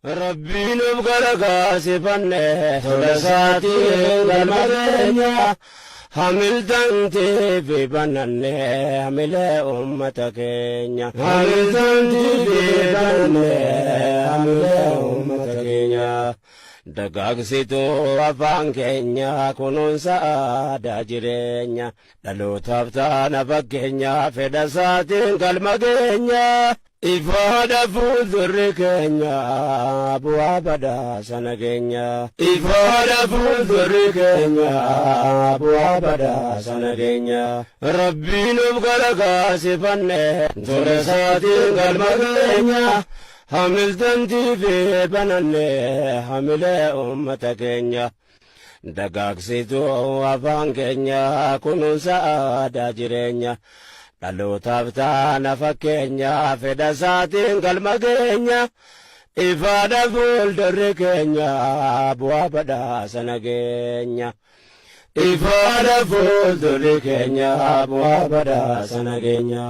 Rabbiin of gargaarsifanne tola isaatiin galma keenya hamiltantii fi bananne hamilee uummata keenya hamiltantii fi bananne hamilee uummata keenya dagaagsituu afaan keenya kunuunsa aadaa jireenya dhalootaaf taana fakkeenya fedha isaatiin galma keenya ifaadha fuuldurri keenya bu'aa badhaasa nageenya ifaadha fuuldurri keenya bu'aa badhaasa nageenya Rabbiin of gargaarsifanne tola isaatiin galma keenya hamiltantii fi bananne hamilee uummata keenya dagaagsituu afaan keenya kunuunsa aadaa jireenya dhalootaaf taana fakkeenya fedha isaatiin galma keenya ifaadha fuuldurri keenya bu'aa badhaasa nageenya ifaadha fuuldurri keenya bu'aa badhaasa nageenya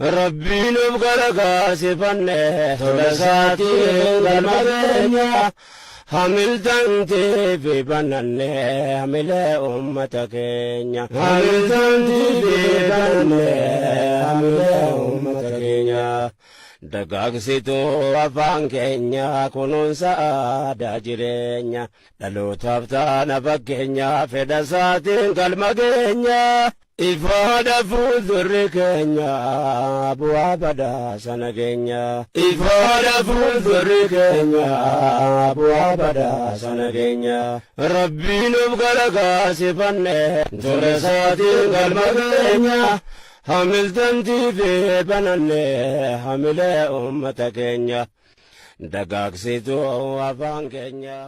Rabbiin of gargaarsifanne tola isaatiin galma keenya hamiltantii fi bananne hamilee uummata keenya hamiltantii fi bananne hamilee uummata keenya dagaagsituu afaan keenya kunuunsa aadaa jireenya dhalootaaf taana fakkeenya fedha isaatiin galma keenya ifaadha fuuldurri keenya bu'aa badhaasa nageenya ifaadha fuuldurri keenya bu'aa badhaasa nageenya Rabbiin of gargaarsifanne tola isaatiin galma keenya hamiltantii fi bananne hamilee uummata keenya dagaagsituu afaan keenya